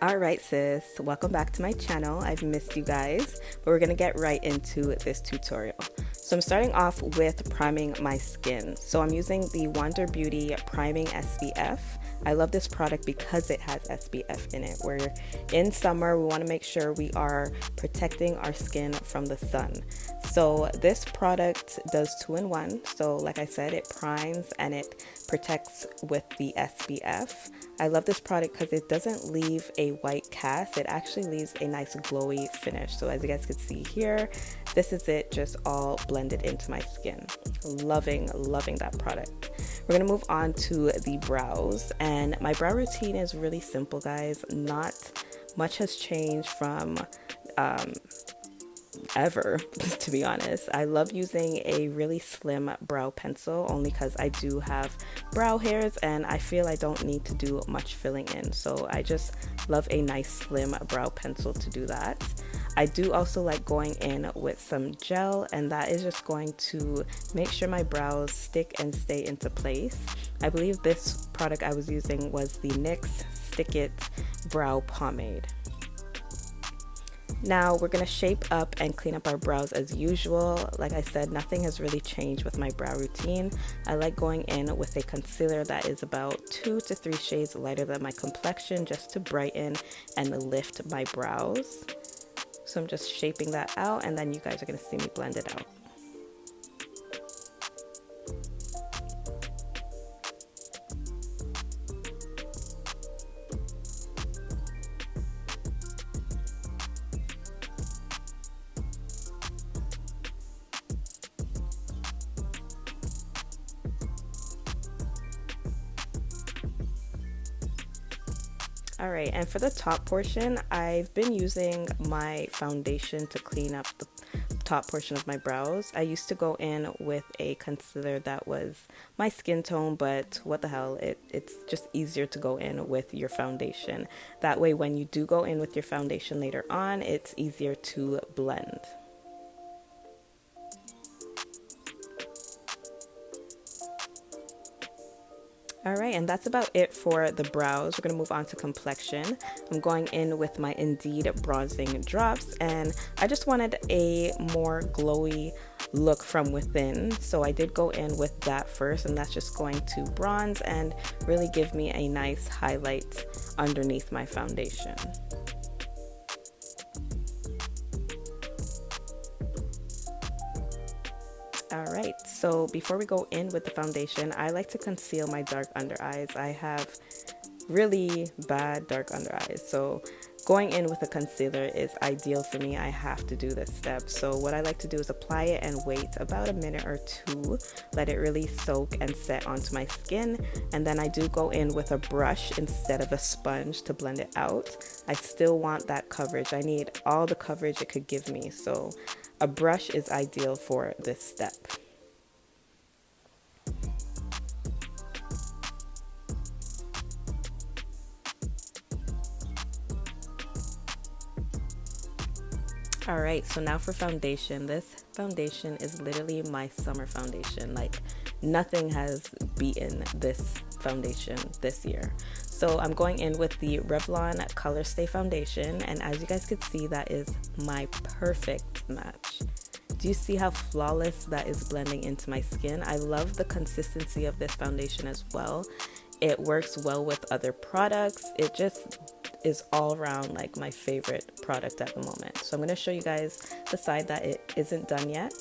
Alright sis, welcome back to my channel. I've missed you guys, but we're gonna get right into this tutorial. So I'm starting off with priming my skin. So I'm using the Wonder Beauty Priming SPF. I love this product because it has SPF in it. We're in summer, we want to make sure we are protecting our skin from the sun. So this product does 2-in-1. So like I said, it primes and it protects with the SPF. I love this product because it doesn't leave a white cast. It actually leaves a nice glowy finish. So as you guys can see here, this is it just all blended into my skin. Loving that product. We're gonna move on to the brows, and my brow routine is really simple, guys. Not much has changed from ever, to be honest. I love using a really slim brow pencil only because I do have brow hairs and I feel I don't need to do much filling in, so I just love a nice slim brow pencil to do that. I do also like going in with some gel, and that is just going to make sure my brows stick and stay into place. I believe this product I was using was the NYX Stick It Brow Pomade. Now we're going to shape up and clean up our brows as usual. Like I said, nothing has really changed with my brow routine. I like going in with a concealer that is about 2 to 3 shades lighter than my complexion, just to brighten and lift my brows. So I'm just shaping that out, and then you guys are going to see me blend it out. Alright, and for the top portion, I've been using my foundation to clean up the top portion of my brows. I used to go in with a concealer that was my skin tone, but what the hell, it's just easier to go in with your foundation. That way when you do go in with your foundation later on, it's easier to blend. Alright, and that's about it for the brows. We're going to move on to complexion. I'm going in with my Indeed bronzing drops, and I just wanted a more glowy look from within. So I did go in with that first, and that's just going to bronze and really give me a nice highlight underneath my foundation. Alright, so before we go in with the foundation, I like to conceal my dark under eyes. I have really bad dark under eyes, so going in with a concealer is ideal for me. I have to do this step. So what I like to do is apply it and wait about a minute or two, let it really soak and set onto my skin, and then I do go in with a brush instead of a sponge to blend it out. I still want that coverage. I need all the coverage it could give me, so a brush is ideal for this step. Alright, so now for foundation. This foundation is literally my summer foundation. Like, nothing has beaten this foundation this year. So I'm going in with the Revlon Colorstay foundation, and as you guys can see, that is my perfect match. Do you see how flawless that is blending into my skin? I love the consistency of this foundation as well. It works well with other products. It just is all around like my favorite product at the moment. So I'm going to show you guys the side that it isn't done yet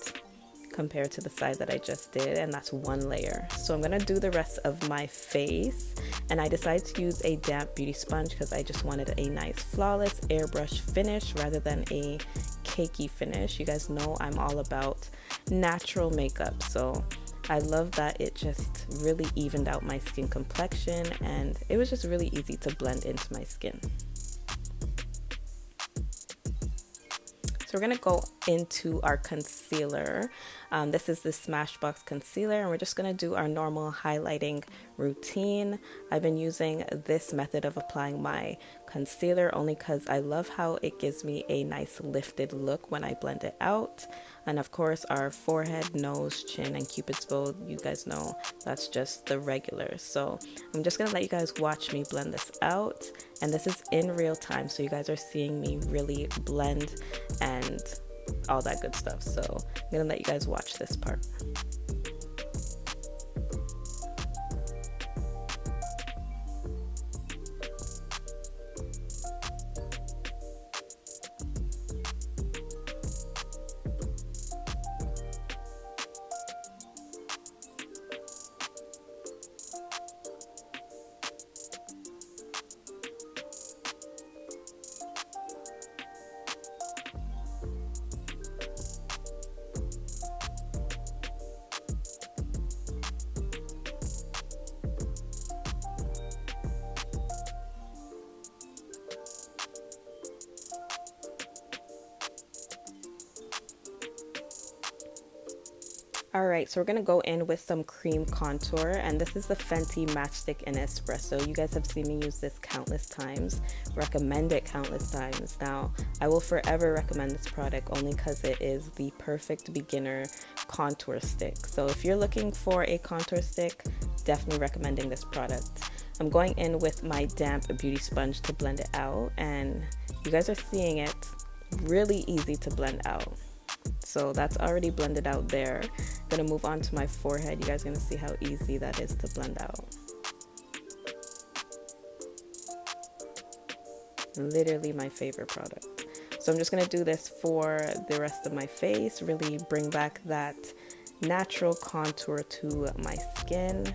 compared to the side that I just did, and that's one layer. So I'm going to do the rest of my face, and I decided to use a damp beauty sponge because I just wanted a nice flawless airbrush finish rather than a cakey finish. You guys know I'm all about natural makeup, so I love that it just really evened out my skin complexion, and it was just really easy to blend into my skin. So we're going to go into our concealer. This is the Smashbox concealer, and we're just going to do our normal highlighting routine. I've been using this method of applying my concealer only because I love how it gives me a nice lifted look when I blend it out. And of course, our forehead, nose, chin, and cupid's bow, you guys know that's just the regular. So I'm just going to let you guys watch me blend this out. And this is in real time, so you guys are seeing me really blend and all that good stuff. So I'm going to let you guys watch this part. Alright, so we're going to go in with some cream contour, and this is the Fenty Matchstick in Espresso. You guys have seen me use this countless times, recommend it countless times. Now, I will forever recommend this product only because it is the perfect beginner contour stick. So if you're looking for a contour stick, definitely recommending this product. I'm going in with my damp beauty sponge to blend it out, and you guys are seeing it, really easy to blend out. So that's already blended out there. Gonna move on to my forehead. You guys are gonna see how easy that is to blend out. Literally my favorite product. So I'm just gonna do this for the rest of my face, really bring back that natural contour to my skin.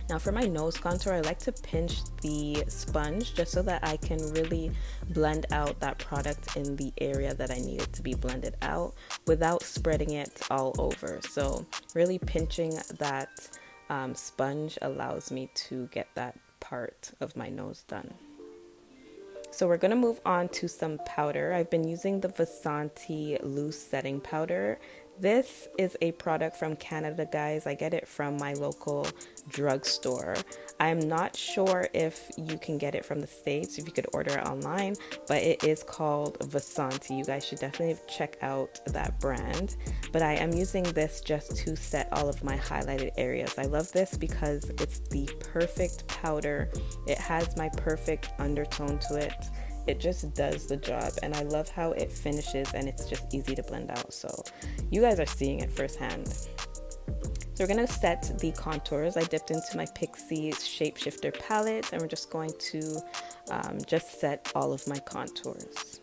Now for my nose contour, I like to pinch the sponge just so that I can really blend out that product in the area that I need it to be blended out without spreading it all over. So really pinching that sponge allows me to get that part of my nose done. So we're going to move on to some powder. I've been using the Vasanti loose setting powder. This is a product from Canada, guys. I get it from my local drugstore. I'm not sure if you can get it from the States, if you could order it online, but it is called Vasanti. You guys should definitely check out that brand. But I am using this just to set all of my highlighted areas. I love this because it's the perfect powder. It has my perfect undertone to it. It just does the job, and I love how it finishes and it's just easy to blend out. So you guys are seeing it firsthand. So we're going to set the contours. I dipped into my Pixie Shapeshifter palette, and we're just going to just set all of my contours.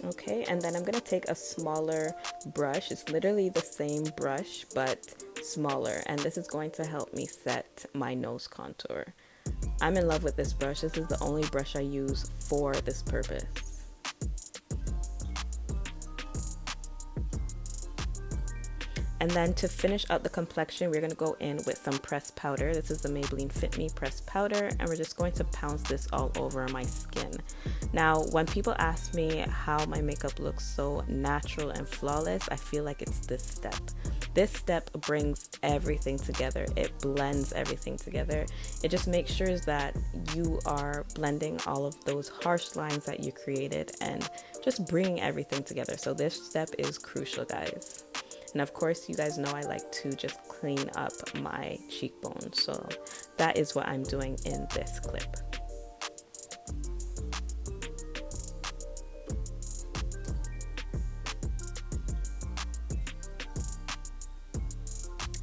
Okay, and then I'm going to take a smaller brush. It's literally the same brush, but smaller. And this is going to help me set my nose contour. I'm in love with this brush. This is the only brush I use for this purpose. And then to finish up the complexion, we're going to go in with some pressed powder. This is the Maybelline Fit Me pressed powder, and we're just going to pounce this all over my skin. Now, when people ask me how my makeup looks so natural and flawless, I feel like it's this step. This step brings everything together. It blends everything together. It just makes sure that you are blending all of those harsh lines that you created and just bringing everything together. So this step is crucial, guys. And of course, you guys know I like to just clean up my cheekbones. So that is what I'm doing in this clip.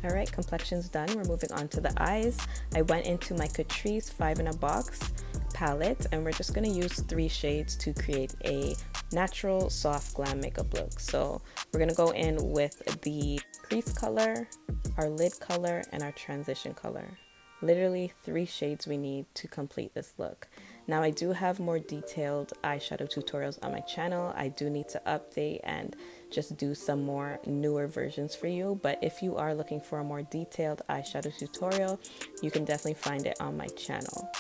All right, complexion's done. We're moving on to the eyes. I went into my Catrice 5 in a Box palette, and we're just going to use 3 shades to create a natural soft glam makeup look. So we're gonna go in with the crease color, our lid color, and our transition color. Literally 3 shades we need to complete this look. Now I do have more detailed eyeshadow tutorials on my channel. I do need to update and just do some more newer versions for you, but if you are looking for a more detailed eyeshadow tutorial, you can definitely find it on my channel.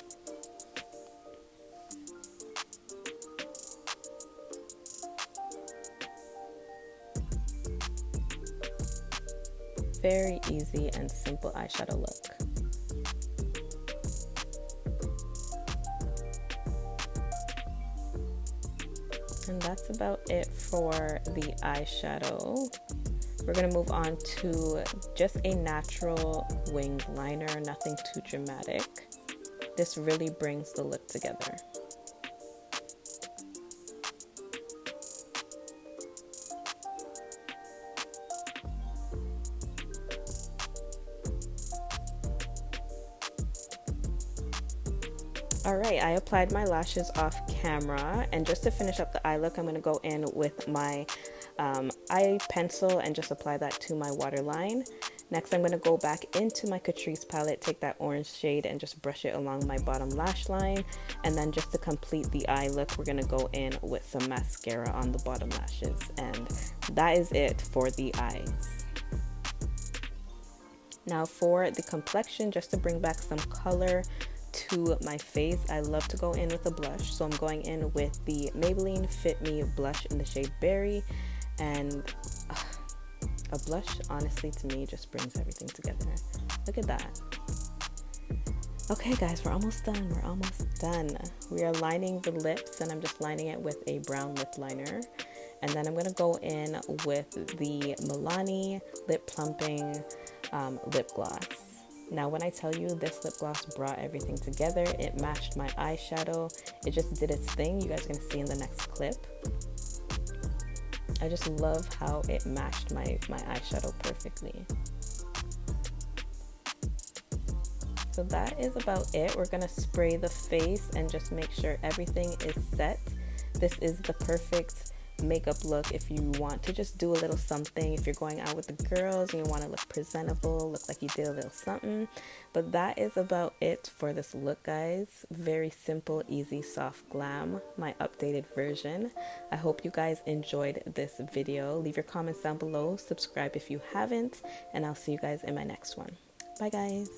Very easy and simple eyeshadow look. And that's about it for the eyeshadow. We're gonna move on to just a natural winged liner, nothing too dramatic. This really brings the look together. Alright, I applied my lashes off camera, and just to finish up the eye look, I'm going to go in with my eye pencil and just apply that to my waterline. Next, I'm going to go back into my Catrice palette, take that orange shade and just brush it along my bottom lash line. And then just to complete the eye look, we're going to go in with some mascara on the bottom lashes. And that is it for the eyes. Now for the complexion, just to bring back some color to my face, I love to go in with a blush. So I'm going in with the Maybelline Fit Me blush in the shade Berry. And a blush, honestly, to me, just brings everything together. Look at that. Okay, guys, we're almost done. We're almost done. We are lining the lips, and I'm just lining it with a brown lip liner. And then I'm going to go in with the Milani Lip Plumping lip gloss. Now, when I tell you this lip gloss brought everything together, it matched my eyeshadow. It just did its thing. You guys are going to see in the next clip. I just love how it matched my eyeshadow perfectly. So that is about it. We're going to spray the face and just make sure everything is set. This is the perfect makeup look if you want to just do a little something, if you're going out with the girls and you want to look presentable, look like you did a little something. But that is about it for this look, guys. Very simple, easy, soft glam, my updated version. I hope you guys enjoyed this video. Leave your comments down below, subscribe if you haven't, and I'll see you guys in my next one. Bye, guys.